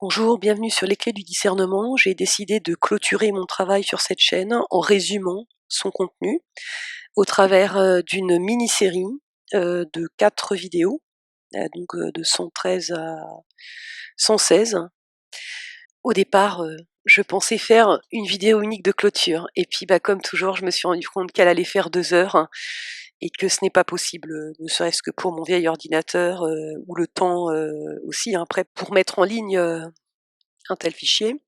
Bonjour, bienvenue sur les clés du discernement. J'ai décidé de clôturer mon travail sur cette chaîne en résumant son contenu au travers d'une mini-série de 4 vidéos, de 113 à 116. Au départ, je pensais faire une vidéo unique de clôture et puis comme toujours, je me suis rendu compte qu'elle allait faire 2 heures, hein, et que ce n'est pas possible, ne serait-ce que pour mon vieil ordinateur, ou le temps, aussi, hein, après pour mettre en ligne, un tel fichier.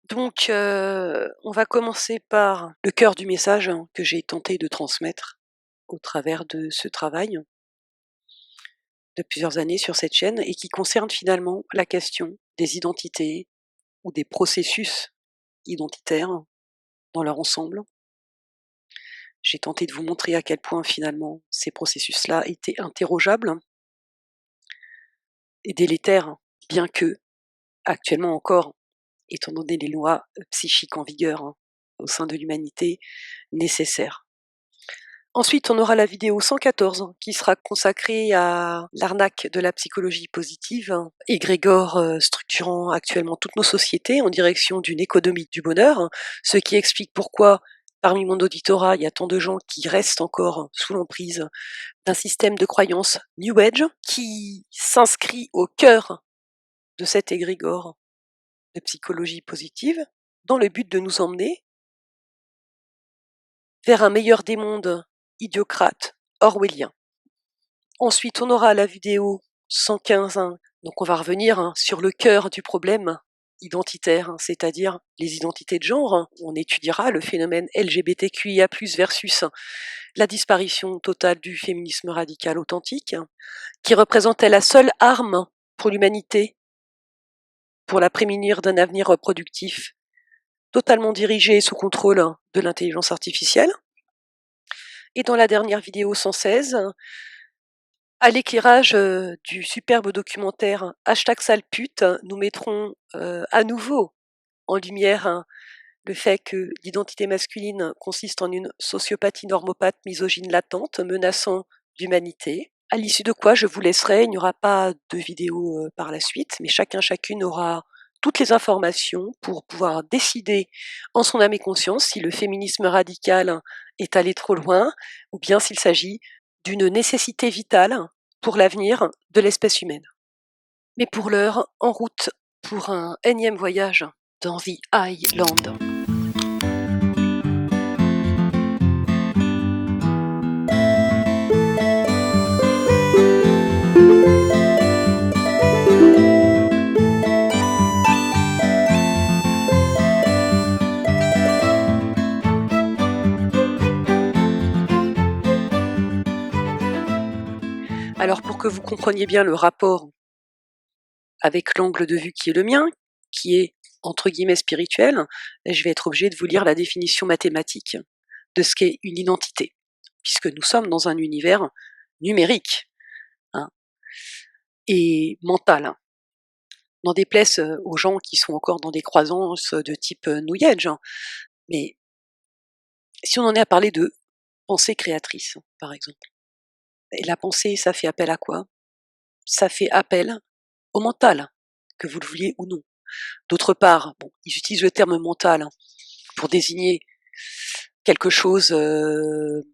Donc, on va commencer par le cœur du message, hein, que j'ai tenté de transmettre au travers de ce travail de plusieurs années sur cette chaîne et qui concerne finalement la question des identités ou des processus identitaires dans leur ensemble. J'ai tenté de vous montrer à quel point finalement ces processus-là étaient interrogeables et délétères, bien que, actuellement encore, étant donné les lois psychiques en vigueur, hein, au sein de l'humanité, nécessaires. Ensuite, on aura la vidéo 114 qui sera consacrée à l'arnaque de la psychologie positive, égrégore structurant actuellement toutes nos sociétés en direction d'une économie du bonheur, ce qui explique pourquoi parmi mon auditorat, il y a tant de gens qui restent encore sous l'emprise d'un système de croyance New Age qui s'inscrit au cœur de cet égrégore de psychologie positive dans le but de nous emmener vers un meilleur des mondes idiocrate orwellien. Ensuite, on aura la vidéo 115, donc on va revenir sur le cœur du problème identitaire, c'est-à-dire les identités de genre. On étudiera le phénomène LGBTQIA+, versus la disparition totale du féminisme radical authentique, qui représentait la seule arme pour l'humanité, pour la prémunir d'un avenir productif totalement dirigé et sous contrôle de l'intelligence artificielle. Et dans la dernière vidéo 116, à l'éclairage du superbe documentaire #salepute, nous mettrons à nouveau en lumière le fait que l'identité masculine consiste en une sociopathie normopathe misogyne latente menaçant l'humanité. À l'issue de quoi je vous laisserai, il n'y aura pas de vidéo par la suite, mais chacune aura toutes les informations pour pouvoir décider en son âme et conscience si le féminisme radical est allé trop loin ou bien s'il s'agit d'une nécessité vitale pour l'avenir de l'espèce humaine. Mais pour l'heure, en route pour un énième voyage dans The Highland. Alors pour que vous compreniez bien le rapport avec l'angle de vue qui est le mien, qui est entre guillemets spirituel, je vais être obligée de vous lire la définition mathématique de ce qu'est une identité, puisque nous sommes dans un univers numérique, hein, et mental. N'en déplaise aux gens qui sont encore dans des croyances de type New Age, mais si on en est à parler de pensée créatrice, par exemple, et la pensée, ça fait appel à quoi? Ça fait appel au mental, que vous le vouliez ou non. D'autre part, bon, ils utilisent le terme mental pour désigner quelque chose de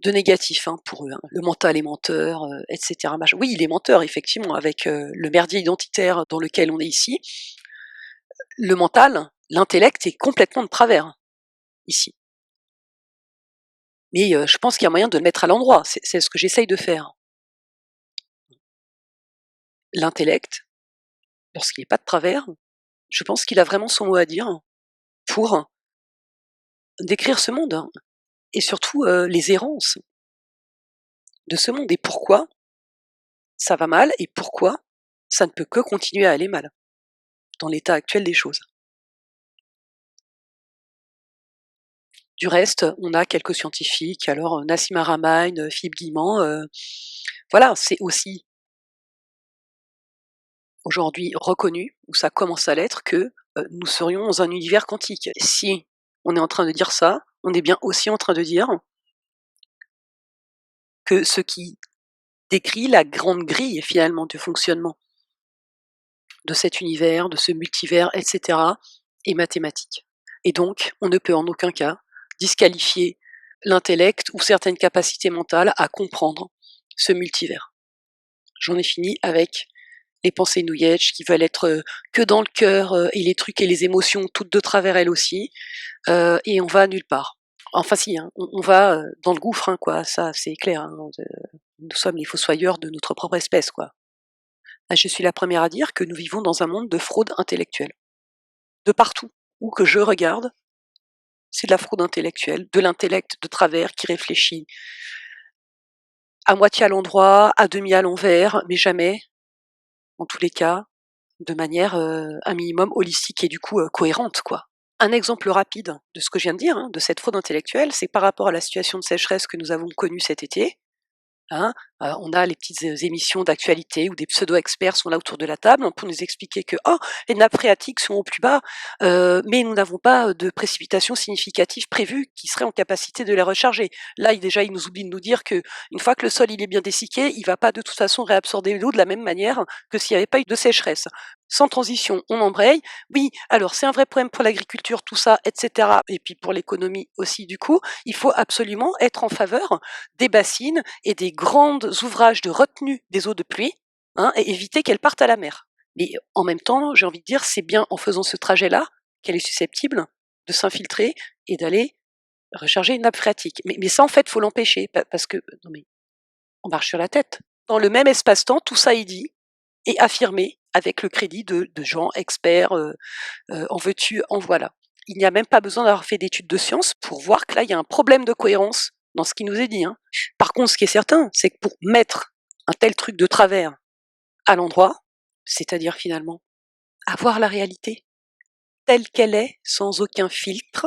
négatif pour eux. Le mental est menteur, etc. Oui, il est menteur, effectivement, avec le merdier identitaire dans lequel on est ici. Le mental, l'intellect est complètement de travers, ici. Mais je pense qu'il y a moyen de le mettre à l'endroit, c'est ce que j'essaye de faire. L'intellect, lorsqu'il n'est pas de travers, je pense qu'il a vraiment son mot à dire pour décrire ce monde, et surtout les errances de ce monde, et pourquoi ça va mal, et pourquoi ça ne peut que continuer à aller mal, dans l'état actuel des choses. Du reste, on a quelques scientifiques, alors Nassim Haramein, Philippe Guillemant, voilà, c'est aussi aujourd'hui reconnu, ou ça commence à l'être, que nous serions dans un univers quantique. Si on est en train de dire ça, on est bien aussi en train de dire que ce qui décrit la grande grille finalement de fonctionnement de cet univers, de ce multivers, etc., est mathématique. Et donc, on ne peut en aucun cas disqualifier l'intellect ou certaines capacités mentales à comprendre ce multivers. J'en ai fini avec les pensées New Age qui veulent être que dans le cœur et les trucs et les émotions toutes de travers elles aussi, et on va nulle part. Enfin si, hein, on va dans le gouffre, hein, quoi, ça c'est clair. Hein, nous sommes les fossoyeurs de notre propre espèce, quoi. Ah, je suis la première à dire que nous vivons dans un monde de fraude intellectuelle. De partout où que je regarde, c'est de la fraude intellectuelle, de l'intellect de travers qui réfléchit à moitié à l'endroit, à demi à l'envers, mais jamais, en tous les cas, de manière un minimum holistique et du coup cohérente, quoi. Un exemple rapide de ce que je viens de dire, hein, de cette fraude intellectuelle, c'est par rapport à la situation de sécheresse que nous avons connue cet été. Hein, on a les petites émissions d'actualité où des pseudo-experts sont là autour de la table pour nous expliquer que oh, les nappes phréatiques sont au plus bas, mais nous n'avons pas de précipitations significatives prévues qui seraient en capacité de les recharger. Là, déjà, ils nous oublient de nous dire que une fois que le sol il est bien dessicqué, il va pas de toute façon réabsorber l'eau de la même manière que s'il n'y avait pas eu de sécheresse. Sans transition, on embraye. Oui, alors c'est un vrai problème pour l'agriculture, tout ça, etc. Et puis pour l'économie aussi, du coup, il faut absolument être en faveur des bassines et des grands ouvrages de retenue des eaux de pluie, hein, et éviter qu'elles partent à la mer. Mais en même temps, j'ai envie de dire, c'est bien en faisant ce trajet-là qu'elle est susceptible de s'infiltrer et d'aller recharger une nappe phréatique. Mais ça, en fait, faut l'empêcher, parce que non mais on marche sur la tête. Dans le même espace-temps, tout ça est dit et affirmé avec le crédit de gens experts, en veux-tu, en voilà. Il n'y a même pas besoin d'avoir fait d'études de sciences pour voir que là, il y a un problème de cohérence dans ce qui nous est dit. Hein. Par contre, ce qui est certain, c'est que pour mettre un tel truc de travers à l'endroit, c'est-à-dire finalement avoir la réalité telle qu'elle est, sans aucun filtre,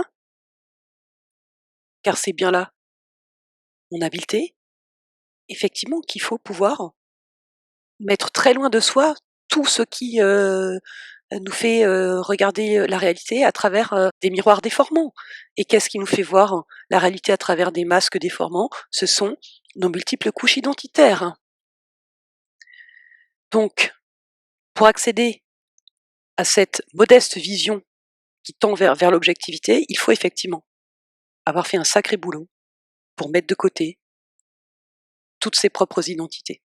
car c'est bien là mon habileté, effectivement qu'il faut pouvoir mettre très loin de soi tout ce qui nous fait regarder la réalité à travers des miroirs déformants. Et qu'est-ce qui nous fait voir la réalité à travers des masques déformants? Ce sont nos multiples couches identitaires. Donc, pour accéder à cette modeste vision qui tend vers l'objectivité, il faut effectivement avoir fait un sacré boulot pour mettre de côté toutes ses propres identités.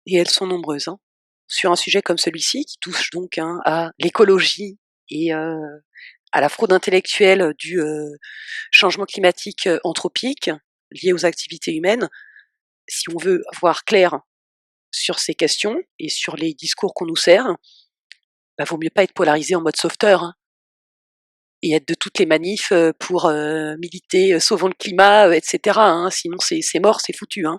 Et elles sont nombreuses. Hein. Sur un sujet comme celui-ci, qui touche donc hein, à l'écologie et à la fraude intellectuelle du changement climatique anthropique lié aux activités humaines, si on veut voir clair sur ces questions et sur les discours qu'on nous sert, bah, vaut mieux pas être polarisé en mode sauveteur hein, et être de toutes les manifs pour militer sauvons le climat, etc. Hein, sinon c'est mort, c'est foutu. Hein.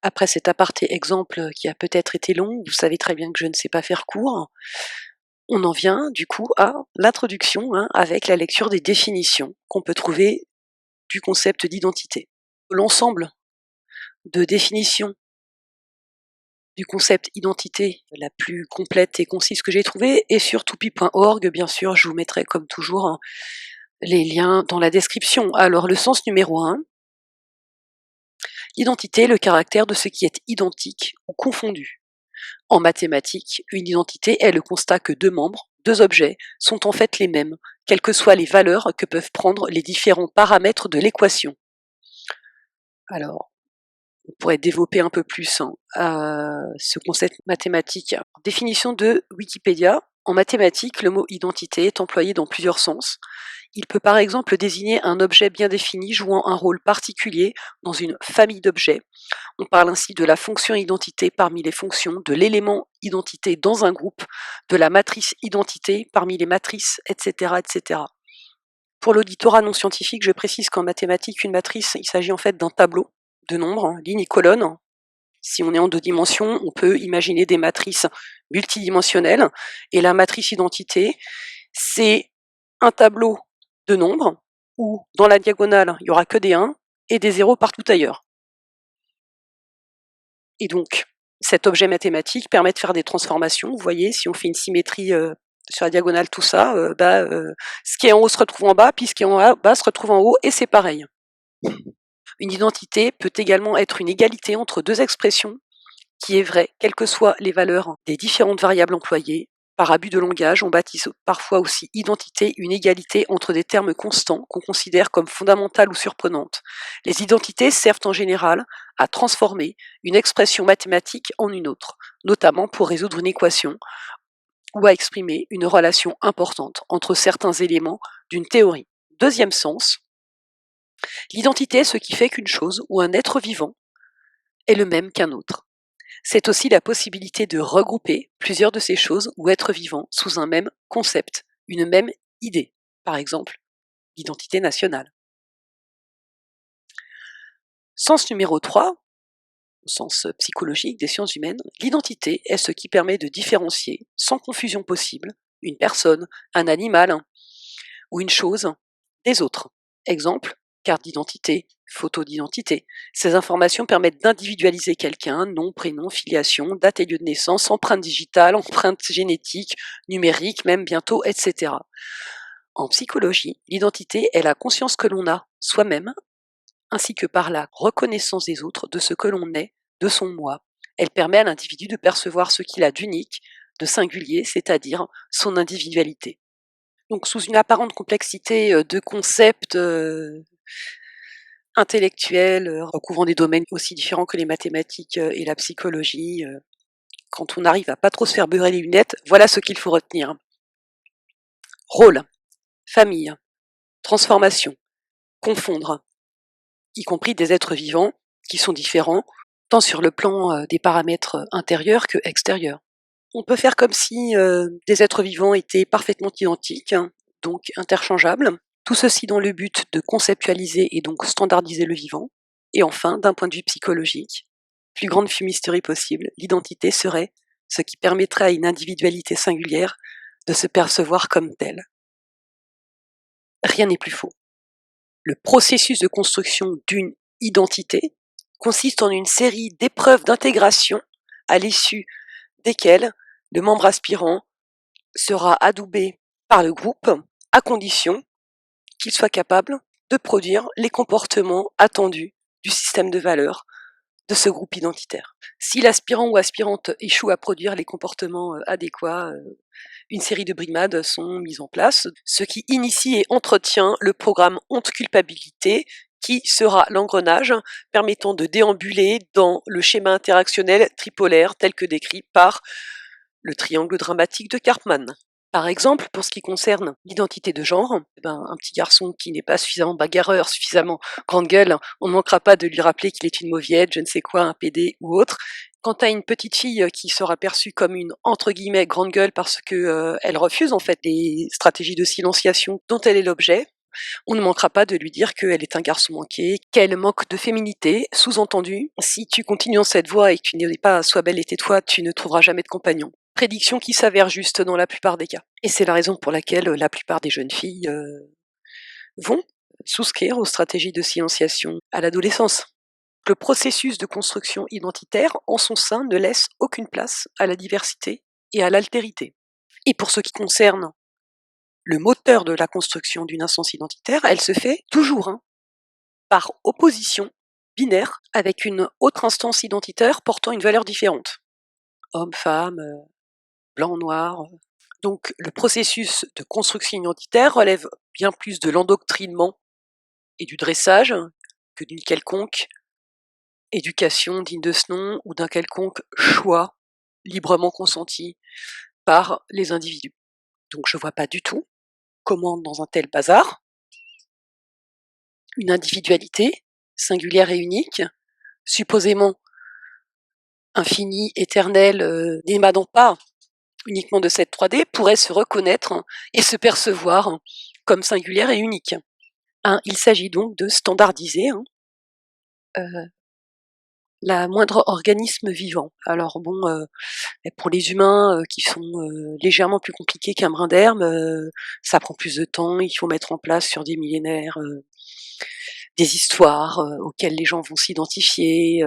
Après cet aparté exemple qui a peut-être été long, vous savez très bien que je ne sais pas faire court, on en vient du coup à l'introduction hein, avec la lecture des définitions qu'on peut trouver du concept d'identité. L'ensemble de définitions du concept identité la plus complète et concise que j'ai trouvée est sur toupi.org, bien sûr, je vous mettrai comme toujours hein, les liens dans la description. Alors le sens numéro 1, identité, le caractère de ce qui est identique ou confondu. En mathématiques, une identité est le constat que deux membres, deux objets, sont en fait les mêmes, quelles que soient les valeurs que peuvent prendre les différents paramètres de l'équation. Alors, on pourrait développer un peu plus hein, ce concept mathématique. Définition de Wikipédia. En mathématiques, le mot identité est employé dans plusieurs sens. Il peut par exemple désigner un objet bien défini jouant un rôle particulier dans une famille d'objets. On parle ainsi de la fonction identité parmi les fonctions, de l'élément identité dans un groupe, de la matrice identité parmi les matrices, etc. etc. Pour l'auditorat non scientifique, je précise qu'en mathématiques, une matrice, il s'agit en fait d'un tableau de nombres, hein, lignes et colonnes. Si on est en 2 dimensions, on peut imaginer des matrices multidimensionnelles. Et la matrice identité, c'est un tableau de nombres où dans la diagonale, il n'y aura que des 1 et des 0 partout ailleurs. Et donc, cet objet mathématique permet de faire des transformations. Vous voyez, si on fait une symétrie sur la diagonale, tout ça, ce qui est en haut se retrouve en bas, puis ce qui est en bas se retrouve en haut, et c'est pareil. Une identité peut également être une égalité entre deux expressions qui est vrai, quelles que soient les valeurs des différentes variables employées. Par abus de langage, on baptise parfois aussi identité une égalité entre des termes constants qu'on considère comme fondamentales ou surprenantes. Les identités servent en général à transformer une expression mathématique en une autre, notamment pour résoudre une équation ou à exprimer une relation importante entre certains éléments d'une théorie. Deuxième sens, l'identité est ce qui fait qu'une chose ou un être vivant est le même qu'un autre. C'est aussi la possibilité de regrouper plusieurs de ces choses ou êtres vivants sous un même concept, une même idée. Par exemple, l'identité nationale. Sens numéro 3, au sens psychologique des sciences humaines, l'identité est ce qui permet de différencier, sans confusion possible, une personne, un animal ou une chose des autres. Exemple, carte d'identité, photo d'identité. Ces informations permettent d'individualiser quelqu'un, nom, prénom, filiation, date et lieu de naissance, empreinte digitale, empreinte génétique, numérique, même bientôt, etc. En psychologie, l'identité est la conscience que l'on a soi-même, ainsi que par la reconnaissance des autres de ce que l'on est, de son moi. Elle permet à l'individu de percevoir ce qu'il a d'unique, de singulier, c'est-à-dire son individualité. Donc sous une apparente complexité de concepts intellectuels recouvrant des domaines aussi différents que les mathématiques et la psychologie, quand on arrive à pas trop se faire beurrer les lunettes, voilà ce qu'il faut retenir. Rôle, famille, transformation, confondre, y compris des êtres vivants qui sont différents, tant sur le plan des paramètres intérieurs que extérieurs. On peut faire comme si des êtres vivants étaient parfaitement identiques, donc interchangeables, tout ceci dans le but de conceptualiser et donc standardiser le vivant. Et enfin, d'un point de vue psychologique, plus grande fumisterie possible, l'identité serait ce qui permettrait à une individualité singulière de se percevoir comme telle. Rien n'est plus faux. Le processus de construction d'une identité consiste en une série d'épreuves d'intégration à l'issue desquelles le membre aspirant sera adoubé par le groupe à condition qu'il soit capable de produire les comportements attendus du système de valeurs de ce groupe identitaire. Si l'aspirant ou aspirante échoue à produire les comportements adéquats, une série de brimades sont mises en place, ce qui initie et entretient le programme honte-culpabilité qui sera l'engrenage permettant de déambuler dans le schéma interactionnel tripolaire tel que décrit par le triangle dramatique de Karpman. Par exemple, pour ce qui concerne l'identité de genre, un petit garçon qui n'est pas suffisamment bagarreur, suffisamment grande gueule, on ne manquera pas de lui rappeler qu'il est une mauviette, je ne sais quoi, un PD ou autre. Quant à une petite fille qui sera perçue comme une entre guillemets grande gueule parce que elle refuse en fait les stratégies de silenciation dont elle est l'objet, on ne manquera pas de lui dire qu'elle est un garçon manqué, qu'elle manque de féminité. Sous-entendu, si tu continues dans cette voie et que tu n'es pas sois belle et tais-toi, tu ne trouveras jamais de compagnon. Prédiction qui s'avère juste dans la plupart des cas. Et c'est la raison pour laquelle la plupart des jeunes filles vont souscrire aux stratégies de silenciation à l'adolescence. Le processus de construction identitaire, en son sein, ne laisse aucune place à la diversité et à l'altérité. Et pour ce qui concerne le moteur de la construction d'une instance identitaire, elle se fait toujours par opposition binaire avec une autre instance identitaire portant une valeur différente. Homme, femme, blanc, noir. Donc le processus de construction identitaire relève bien plus de l'endoctrinement et du dressage que d'une quelconque éducation digne de ce nom ou d'un quelconque choix librement consenti par les individus. Donc je vois pas du tout comment dans un tel bazar, une individualité singulière et unique, supposément infinie, éternelle, n'émanant pas uniquement de cette 3D, pourrait se reconnaître et se percevoir comme singulière et unique. Il s'agit donc de standardiser la moindre organisme vivant. Alors bon, pour les humains qui sont légèrement plus compliqués qu'un brin d'herbe, ça prend plus de temps, il faut mettre en place sur des millénaires des histoires auxquelles les gens vont s'identifier,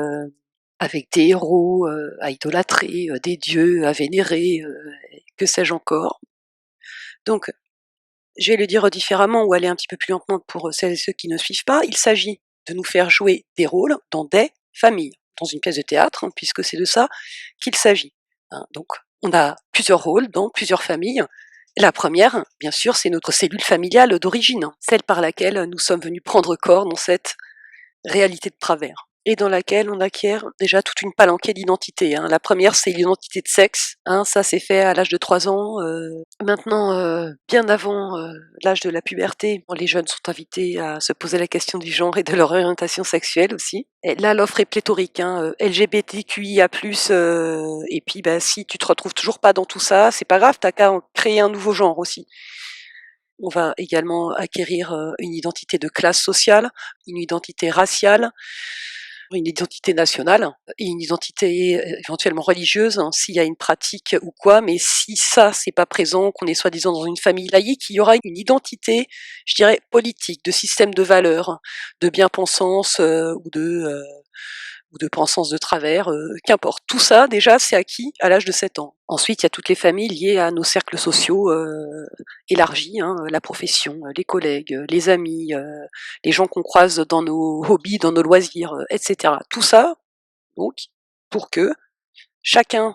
avec des héros à idolâtrer, des dieux à vénérer, que sais-je encore. Donc, je vais le dire différemment ou aller un petit peu plus lentement pour celles et ceux qui ne suivent pas. Il s'agit de nous faire jouer des rôles dans des familles. dans une pièce de théâtre, hein, puisque c'est de ça qu'il s'agit. Hein. Donc, on a plusieurs rôles dans plusieurs familles. La première, bien sûr, c'est notre cellule familiale d'origine, celle par laquelle nous sommes venus prendre corps dans cette réalité de travers, et dans laquelle on acquiert déjà toute une palanquée d'identités. Hein. La première, c'est l'identité de sexe. Hein, ça, c'est fait à l'âge de 3 ans. Maintenant, bien avant l'âge de la puberté, les jeunes sont invités à se poser la question du genre et de leur orientation sexuelle aussi. Et là, l'offre est pléthorique. Hein, LGBTQIA+, et puis si tu te retrouves toujours pas dans tout ça, c'est pas grave, t'as qu'à en créer un nouveau genre aussi. On va également acquérir une identité de classe sociale, une identité raciale, une identité nationale et une identité éventuellement religieuse, hein, s'il y a une pratique ou quoi. Mais si ça, c'est pas présent, qu'on est soi-disant dans une famille laïque, il y aura une identité, je dirais, politique, de système de valeurs, de bien-pensance ou de pensance de travers, qu'importe. Tout ça, déjà, c'est acquis à l'âge de 7 ans. Ensuite, il y a toutes les familles liées à nos cercles sociaux élargis, hein, la profession, les collègues, les amis, les gens qu'on croise dans nos hobbies, dans nos loisirs, etc. Tout ça, donc, pour que chacune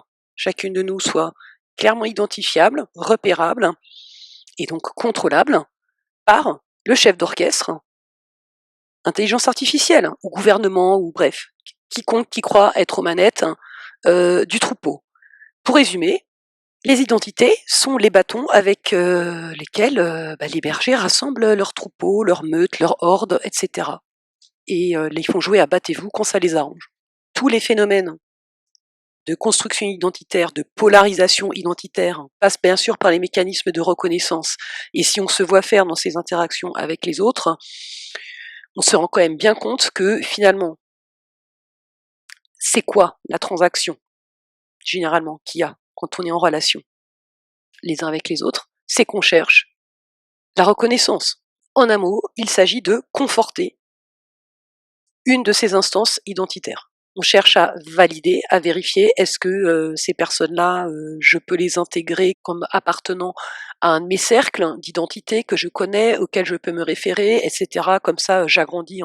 de nous soit clairement identifiable, repérable, et donc contrôlable par le chef d'orchestre, intelligence artificielle, ou gouvernement, ou bref, quiconque qui croit être aux manettes du troupeau. Pour résumer, les identités sont les bâtons avec lesquels les bergers rassemblent leurs troupeaux, leurs meutes, leurs hordes, etc. Et les font jouer à battez-vous quand ça les arrange. Tous les phénomènes de construction identitaire, de polarisation identitaire, passent bien sûr par les mécanismes de reconnaissance. Et si on se voit faire dans ces interactions avec les autres, on se rend quand même bien compte que finalement, c'est quoi la transaction, généralement, qu'il y a quand on est en relation les uns avec les autres? C'est qu'on cherche la reconnaissance. En un mot, il s'agit de conforter une de ces instances identitaires. On cherche à valider, à vérifier, est-ce que ces personnes-là, je peux les intégrer comme appartenant à un de mes cercles d'identité que je connais, auquel je peux me référer, etc. Comme ça, j'agrandis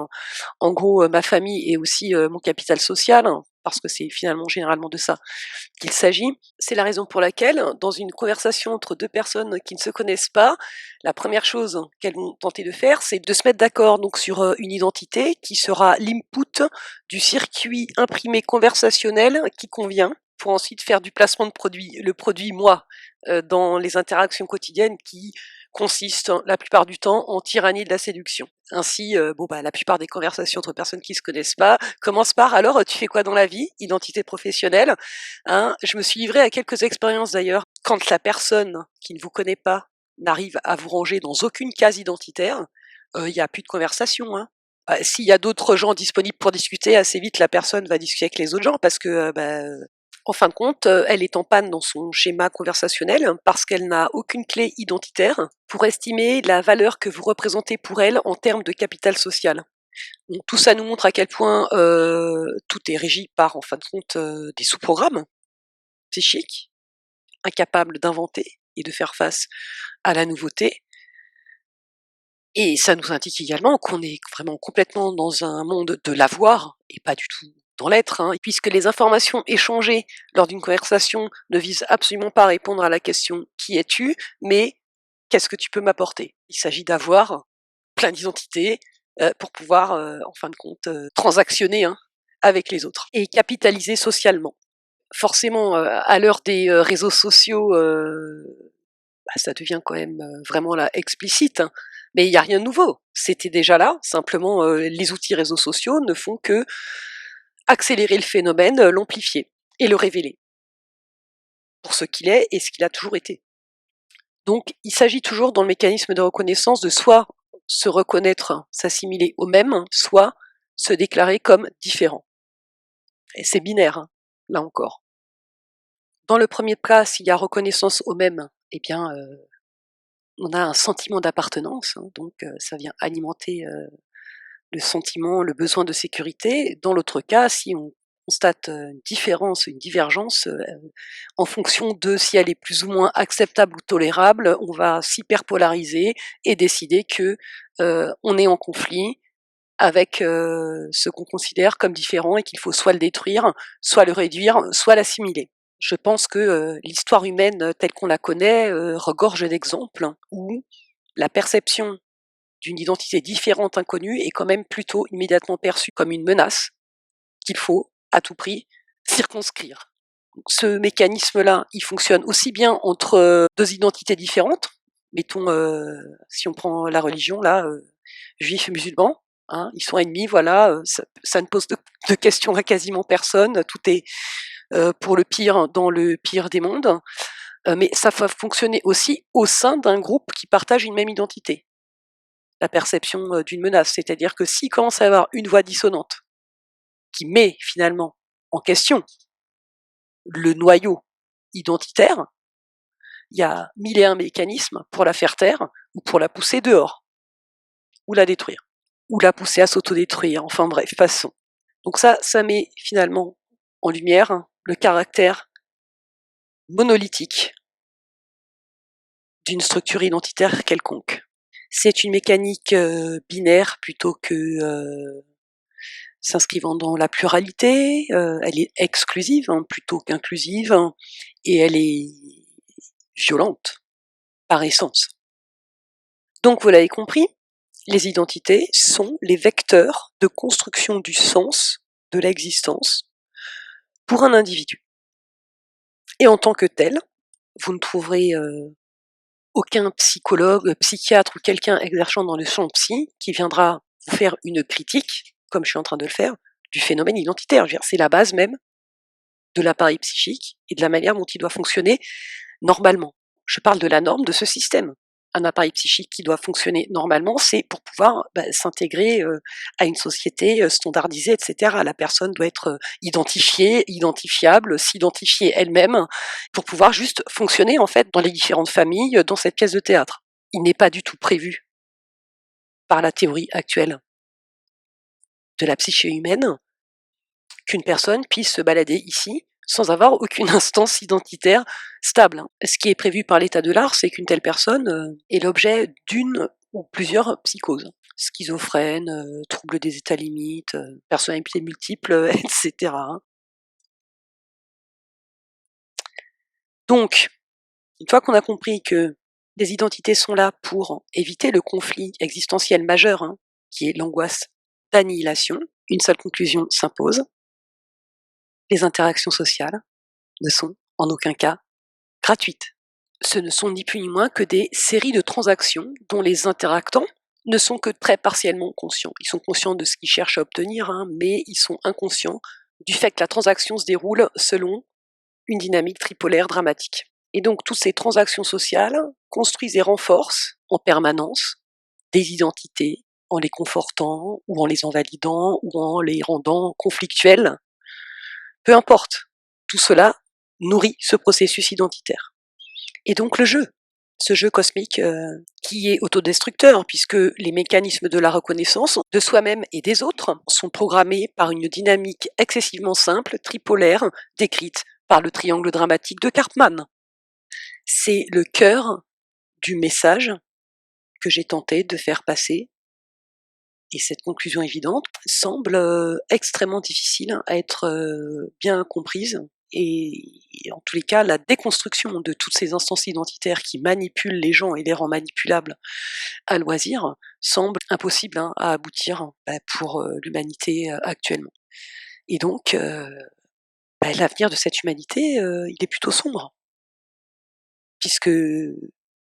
en gros ma famille et aussi mon capital social, hein, parce que c'est finalement généralement de ça qu'il s'agit. C'est la raison pour laquelle, dans une conversation entre deux personnes qui ne se connaissent pas, la première chose qu'elles vont tenter de faire, c'est de se mettre d'accord donc sur une identité qui sera l'input du circuit imprimé conversationnel qui convient pour ensuite faire du placement de produit, le produit moi, dans les interactions quotidiennes qui consistent la plupart du temps en tyrannie de la séduction. Ainsi, la plupart des conversations entre personnes qui se connaissent pas commencent par alors tu fais quoi dans la vie, identité professionnelle. Hein, je me suis livrée à quelques expériences d'ailleurs. Quand la personne qui ne vous connaît pas n'arrive à vous ranger dans aucune case identitaire, il n'y a plus de conversation. Hein. S'il y a d'autres gens disponibles pour discuter, assez vite la personne va discuter avec les autres gens parce que en fin de compte, elle est en panne dans son schéma conversationnel parce qu'elle n'a aucune clé identitaire pour estimer la valeur que vous représentez pour elle en termes de capital social. Donc, tout ça nous montre à quel point tout est régi par, en fin de compte, des sous-programmes psychiques, incapables d'inventer et de faire face à la nouveauté. Et ça nous indique également qu'on est vraiment complètement dans un monde de l'avoir et pas du tout dans l'être, hein, puisque les informations échangées lors d'une conversation ne visent absolument pas à répondre à la question qui es-tu, mais qu'est-ce que tu peux m'apporter. Il s'agit d'avoir plein d'identités pour pouvoir, en fin de compte, transactionner hein, avec les autres et capitaliser socialement. Forcément, à l'heure des réseaux sociaux, ça devient quand même vraiment là explicite, hein. Mais il n'y a rien de nouveau. C'était déjà là, simplement les outils réseaux sociaux ne font que accélérer le phénomène, l'amplifier et le révéler pour ce qu'il est et ce qu'il a toujours été. Donc il s'agit toujours dans le mécanisme de reconnaissance de soit se reconnaître, s'assimiler au même, soit se déclarer comme différent. Et c'est binaire, hein, là encore. Dans le premier cas, s'il y a reconnaissance au même, eh bien, on a un sentiment d'appartenance, hein, donc ça vient alimenter le sentiment, le besoin de sécurité. Dans l'autre cas, si on constate une différence, une divergence, en fonction de si elle est plus ou moins acceptable ou tolérable, on va s'hyperpolariser et décider que on est en conflit avec ce qu'on considère comme différent et qu'il faut soit le détruire, soit le réduire, soit l'assimiler. Je pense que l'histoire humaine telle qu'on la connaît regorge d'exemples où la perception d'une identité différente, inconnue, est quand même plutôt immédiatement perçue comme une menace qu'il faut, à tout prix, circonscrire. Ce mécanisme-là, il fonctionne aussi bien entre deux identités différentes, mettons, si on prend la religion, là, juifs et musulmans, hein, ils sont ennemis, voilà, ça ne pose de questions à quasiment personne, tout est pour le pire dans le pire des mondes, mais ça va fonctionner aussi au sein d'un groupe qui partage une même identité. La perception d'une menace, c'est-à-dire que s'il commence à y avoir une voix dissonante qui met finalement en question le noyau identitaire, il y a mille et un mécanismes pour la faire taire ou pour la pousser dehors, ou la détruire, ou la pousser à s'autodétruire, enfin bref, passons. Donc ça met finalement en lumière le caractère monolithique d'une structure identitaire quelconque. C'est une mécanique binaire plutôt que s'inscrivant dans la pluralité, elle est exclusive plutôt qu'inclusive, et elle est violente par essence. Donc vous l'avez compris, les identités sont les vecteurs de construction du sens de l'existence pour un individu. Et en tant que tel, vous ne trouverez aucun psychologue, psychiatre ou quelqu'un exerçant dans le champ psy qui viendra vous faire une critique, comme je suis en train de le faire, du phénomène identitaire. Je veux dire, c'est la base même de l'appareil psychique et de la manière dont il doit fonctionner normalement. Je parle de la norme de ce système. Un appareil psychique qui doit fonctionner normalement, c'est pour pouvoir s'intégrer à une société standardisée, etc. La personne doit être identifiée, identifiable, s'identifier elle-même pour pouvoir juste fonctionner en fait dans les différentes familles dans cette pièce de théâtre. Il n'est pas du tout prévu par la théorie actuelle de la psyché humaine qu'une personne puisse se balader ici sans avoir aucune instance identitaire stable. Ce qui est prévu par l'état de l'art, c'est qu'une telle personne est l'objet d'une ou plusieurs psychoses. Schizophrène, troubles des états limites, personnalités multiples, etc. Donc, une fois qu'on a compris que les identités sont là pour éviter le conflit existentiel majeur, qui est l'angoisse d'annihilation, une seule conclusion s'impose: les interactions sociales ne sont en aucun cas gratuites. Ce ne sont ni plus ni moins que des séries de transactions dont les interactants ne sont que très partiellement conscients. Ils sont conscients de ce qu'ils cherchent à obtenir, mais ils sont inconscients du fait que la transaction se déroule selon une dynamique tripolaire dramatique. Et donc toutes ces transactions sociales construisent et renforcent en permanence des identités en les confortant ou en les invalidant ou en les rendant conflictuelles. Peu importe, tout cela nourrit ce processus identitaire. Et donc le jeu, ce jeu cosmique qui est autodestructeur, puisque les mécanismes de la reconnaissance de soi-même et des autres sont programmés par une dynamique excessivement simple, tripolaire, décrite par le triangle dramatique de Karpman. C'est le cœur du message que j'ai tenté de faire passer, et cette conclusion évidente semble extrêmement difficile à être bien comprise. Et en tous les cas, la déconstruction de toutes ces instances identitaires qui manipulent les gens et les rend manipulables à loisir semble impossible à aboutir pour l'humanité actuellement. Et donc, l'avenir de cette humanité, il est plutôt sombre, puisque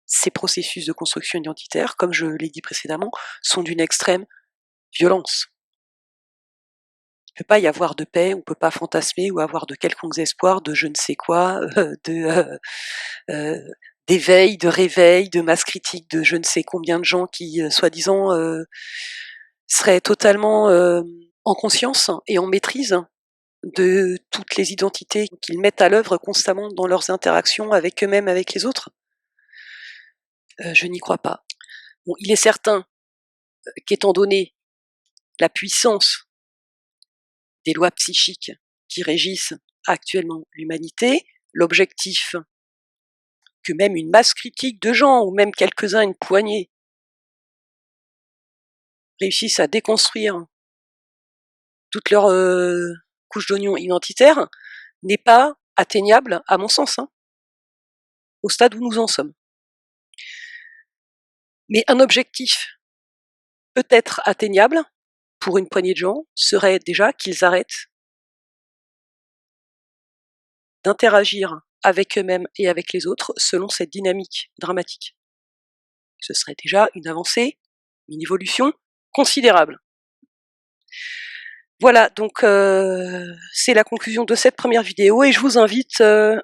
ces processus de construction identitaire, comme je l'ai dit précédemment, sont d'une extrême violence. Il ne peut pas y avoir de paix, on ne peut pas fantasmer ou avoir de quelconques espoirs de je ne sais quoi, d'éveil, de réveil, de masse critique, de je ne sais combien de gens qui, soi-disant, seraient totalement en conscience et en maîtrise de toutes les identités qu'ils mettent à l'œuvre constamment dans leurs interactions avec eux-mêmes, avec les autres. Je n'y crois pas. Bon, il est certain qu'étant donné la puissance des lois psychiques qui régissent actuellement l'humanité, l'objectif que même une masse critique de gens, ou même quelques-uns, une poignée, réussissent à déconstruire toute leur couche d'oignon identitaire, n'est pas atteignable, à mon sens, hein, au stade où nous en sommes. Mais un objectif peut-être atteignable, pour une poignée de gens, serait déjà qu'ils arrêtent d'interagir avec eux-mêmes et avec les autres selon cette dynamique dramatique. Ce serait déjà une avancée, une évolution considérable. Voilà, donc c'est la conclusion de cette première vidéo et je vous invite à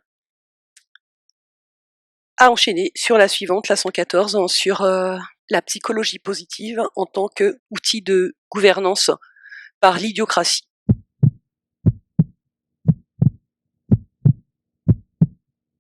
enchaîner sur la suivante, la 114, sur la psychologie positive en tant qu'outil de gouvernance par l'idiocratie.